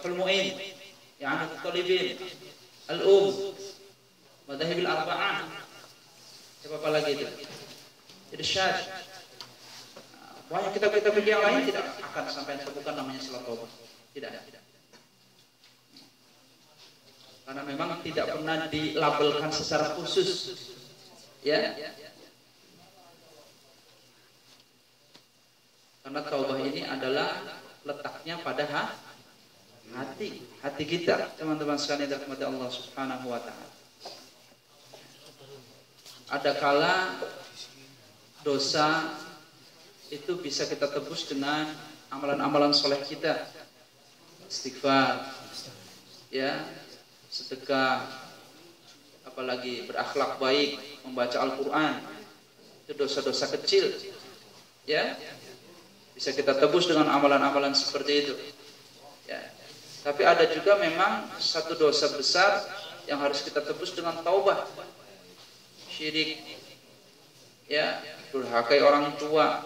Fathul Mu'in, I'anatul Talibin, Al-Um, Madhahibil Arba'ah. Apa lagi itu? Irsyad. Banyak kitab-kitab yang lain tidak akan sampai temukan namanya salat taubah. Tidak. Karena memang tidak pernah dilabelkan secara khusus. Ya. Karena taubah ini adalah letaknya pada hati kita, teman-teman sekalian yang dirahmati Allah Subhanahu wa taala. Ada kala dosa itu bisa kita tebus dengan amalan-amalan soleh kita, istighfar, ya, sedekah, apalagi berakhlak baik, membaca Al-Quran. Itu dosa-dosa kecil, ya, bisa kita tebus dengan amalan-amalan seperti itu, ya. Tapi ada juga memang satu dosa besar yang harus kita tebus dengan taubat. Syirik, ya, durhakai orang tua,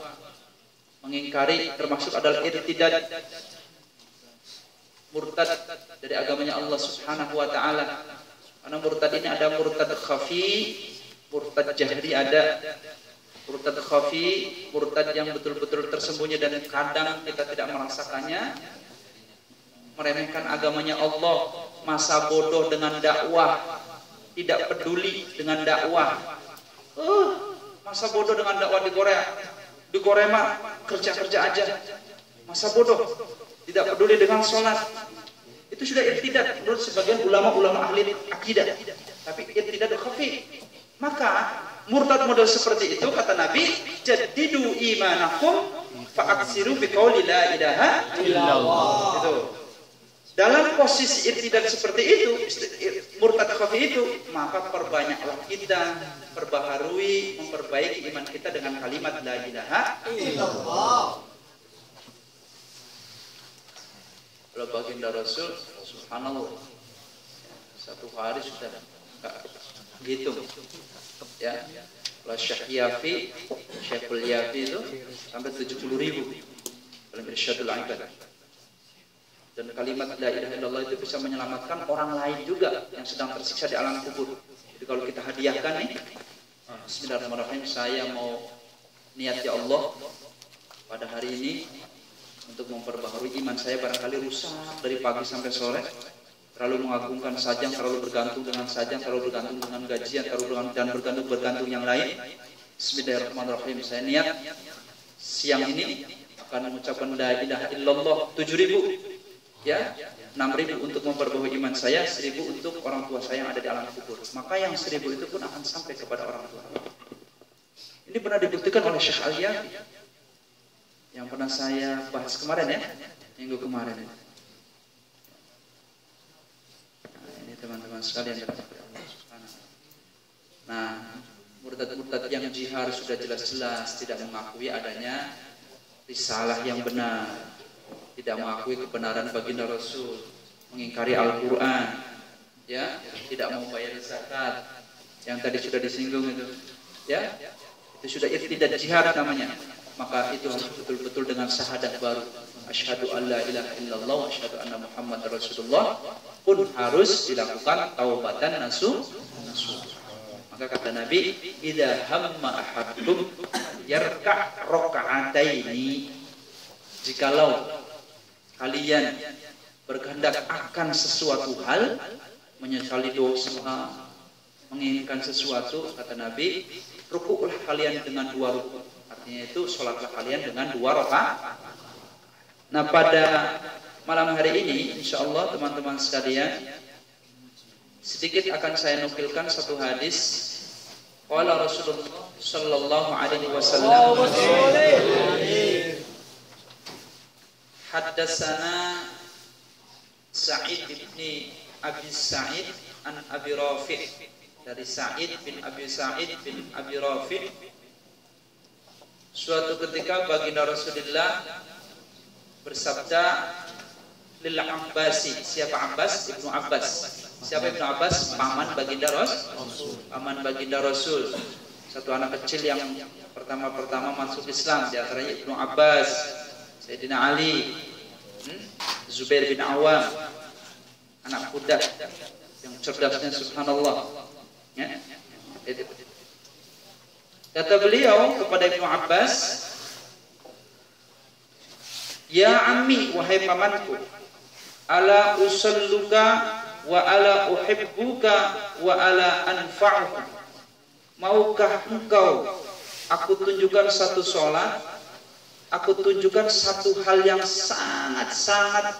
mengingkari, termasuk adalah irtidad, murtad dari agamanya Allah Subhanahu wa taala. Karena murtad ini ada murtad khafi, murtad jahri ada. Murtad khafi, murtad yang betul-betul tersembunyi dan kadang kita tidak merasakannya, meremehkan agamanya Allah, masa bodoh dengan dakwah, tidak peduli dengan dakwah. Masa bodoh dengan dakwah di Korea. Di Korea mah kerja-kerja aja. Masa bodoh, tidak peduli dengan sholat. Itu sudah irtidad menurut sebagian ulama-ulama ahli akidah. Tapi irtidad khafi. Maka murtad model seperti itu kata Nabi, jaddidu imanakum fa'aksiru biqauli la ilaha illallah. Itu. Dalam posisi irtidad seperti itu, murtad khafi itu, maka perbanyaklah kita, perbaharui, memperbaiki iman kita dengan kalimat la ilaha illallah. Kalau baginda Rasul, subhanallah, satu hari sudah gitu, ya. Kalau Syekh Yafi, Syekhul Yafi itu sampai 70.000 dalam Irsyadul Ibad. Dan kalimat la ilaha illallah itu bisa menyelamatkan orang lain juga yang sedang tersiksa di alam kubur. Jadi kalau kita hadiahkan nih, bismillahirrahmanirrahim, saya mau niat ya Allah pada hari ini untuk memperbaharui iman saya, barangkali rusak dari pagi sampai sore, terlalu mengagungkan sajang, terlalu bergantung dengan sajang, terlalu bergantung dengan gajian, terlalu bergantung yang lain. Bismillahirrahmanirrahim, saya niat siang ini akan mengucapkan la ilaha illallah 7.000. Ya, 6.000 untuk memperbaharui iman saya, 1.000 untuk orang tua saya yang ada di alam kubur. Maka yang 1.000 itu pun akan sampai kepada orang tua. Ini pernah dibuktikan oleh Syekh Al-Yafi yang pernah saya bahas kemarin, ya, minggu kemarin. Nah, ini teman-teman sekalian. Nah, murtad-murtad yang jihar sudah jelas-jelas tidak mengakui adanya risalah yang benar, tidak mengakui kebenaran baginda Rasul, mengingkari Al-Quran, ya, tidak mau bayar zakat, yang tadi sudah disinggung itu, ya, itu sudah irtidad jihad namanya. Maka itu harus betul-betul dengan syahadat baru, asyhadu an la ilaha illallah wa asyhadu anna Muhammad Rasulullah, pun harus dilakukan taubatan nasuh. Maka kata Nabi, idza hamma ahadukum yarka' raka'ataini, jikalau kalian berkehendak akan sesuatu hal, menyesali dosa, menginginkan sesuatu, kata Nabi, rukuklah kalian dengan 2 rukuk. Artinya itu sholatlah kalian dengan 2 rakaat. Nah, pada malam hari ini, insya Allah teman-teman sekalian, sedikit akan saya nukilkan satu hadis. Qala Rasulullah sallallahu alaihi wasallam, Haddatsana Sa'id bin Abi Sa'id an Abi Rafi', dari Sa'id bin Abi Sa'id bin Abi Rafi'. Suatu ketika baginda Rasulullah bersabda lil Abbasi. Siapa Abbas? Ibnu Abbas. Siapa Ibnu Abbas? Paman baginda Rasul. Paman baginda Rasul. Satu anak kecil yang pertama masuk Islam, di antaranya Ibnu Abbas, Sayyidina Ali, Zubair bin Awam, anak budak yang cerdasnya subhanallah. Ya. Kata beliau kepada Ibnu Abbas, ya ammi, wahai pamanku, ala usalluka wa ala uhibbuka wa ala anfa'uka. Maukah engkau aku tunjukkan satu sholat, aku tunjukkan satu hal yang sangat-sangat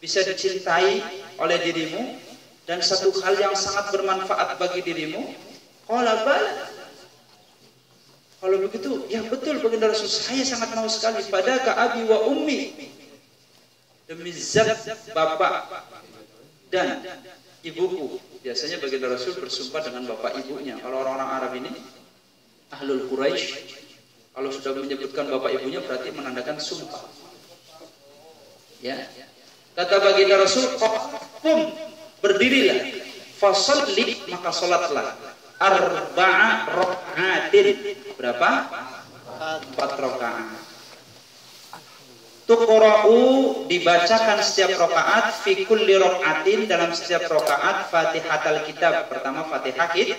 bisa dicintai oleh dirimu, dan satu hal yang sangat bermanfaat bagi dirimu? Qala bala. Kalau begitu, ya betul baginda Rasul, saya sangat mau sekali. Fadaka abi wa ummi, demi zat bapak dan ibuku. Biasanya baginda Rasul bersumpah dengan bapak ibunya. Kalau orang-orang Arab ini, Ahlul Quraisy, kalau sudah menyebutkan bapak ibunya berarti menandakan sumpah. Ya. Kata baginda Rasul, qum, berdirilah, fasalli, maka salatlah, arba'a raka'atin. Berapa? 4 rakaat. Tuqra'u, dibacakan setiap rakaat, fi kulli raka'atin, dalam setiap rakaat, Fatihatul Kitab, pertama Fatihah Kitab,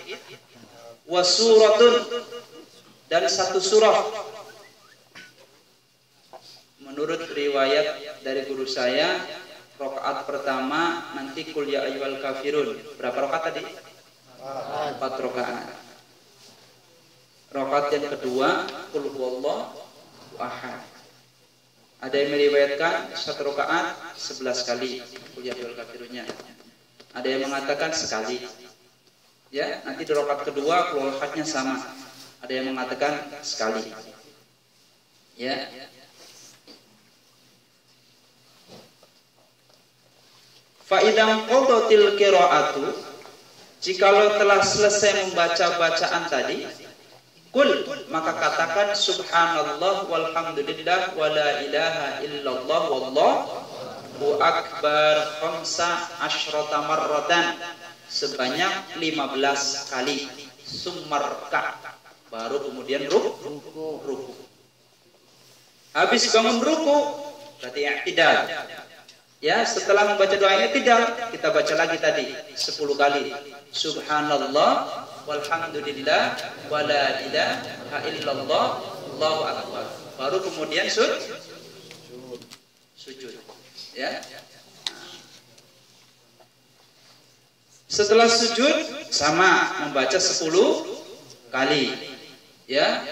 wa suratun, dan satu surah. Menurut riwayat dari guru saya, rakaat pertama nanti qul ya ayyuhal kafirun. Berapa rakaat tadi? 4 rakaat. Rakaat yang kedua qul huwallahu ahad. Ada yang meriwayatkan satu rakaat 11 kali qul ya ayyuhal kafirunnya. Ada yang mengatakan sekali. Ya, nanti di rakaat kedua qul ahadnya sama. Ada yang mengatakan sekali. Ya. Fa idzan qadatil qira'atu, jikalau telah selesai membaca bacaan tadi, kul, maka katakan subhanallah walhamdulillah wala ilaha illallah wallahu akbar khamsa asyrata marratan, sebanyak 15 kali. Summarka, baru kemudian ruku. Habis bangun ruku berarti i'tidal. Ya, setelah membaca doanya tidak, kita baca lagi tadi 10 kali. Subhanallah walhamdulillah wala ilaha illallah Allahu akbar. Baru kemudian sujud. Ya. Setelah sujud sama membaca 10 kali. Ya.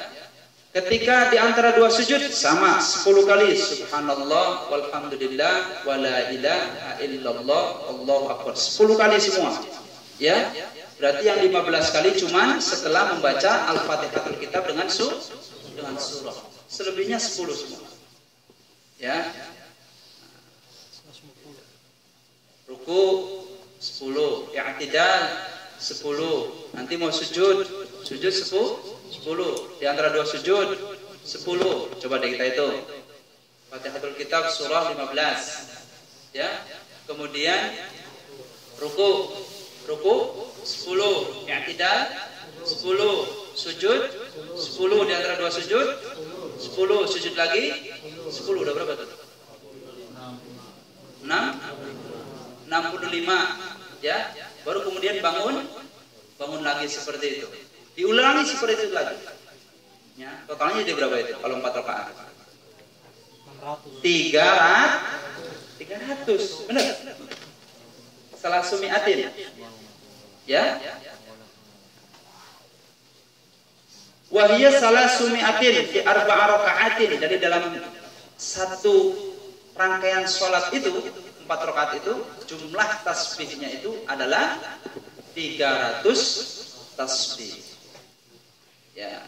Ketika di antara dua sujud sama 10 kali subhanallah walhamdulillah wala ilaha illallah Allahu akbar. 10 kali semua. Ya. Berarti yang 15 kali cuman setelah membaca Al-Fatihatul Kitab dengan surah. Selebihnya 10 semua. Ya. Ruku 10, i'tidal 10. Nanti mau sujud 10. Di antara dua sujud 10. Coba deh kita hitung. Fatihatul Kitab surah 15. Ya. Kemudian ruku 10, i'tidal 10, sujud 10, di antara dua sujud 10, sujud lagi 10. Udah berapa tuh? 65. Ya. Baru kemudian bangun lagi seperti itu. Diulangi seperti itu lagi. Ya, totalnya jadi berapa itu kalau 4 rakaat? 300. Benar? Salah sumiatin. Ya. Wahiyya salah sumiatin fi arba'a raka'atin. Dari dalam satu rangkaian sholat itu, 4 rakaat itu, jumlah tasbihnya itu adalah 300 tasbih. Ya,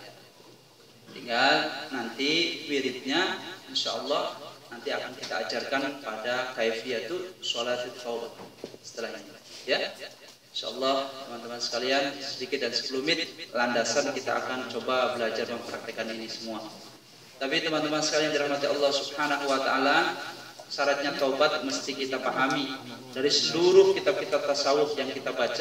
tinggal nanti wiridnya insyaallah nanti akan kita ajarkan pada kaifiyatul sholatul thaubah setelah ini. Ya, insyaallah teman-teman sekalian, sedikit dan sekelumit landasan kita akan coba belajar mempraktekkan ini semua. Tapi teman-teman sekalian dirahmati Allah Subhanahu wa taala, syaratnya taubat mesti kita pahami dari seluruh kitab-kitab tasawuf yang kita baca.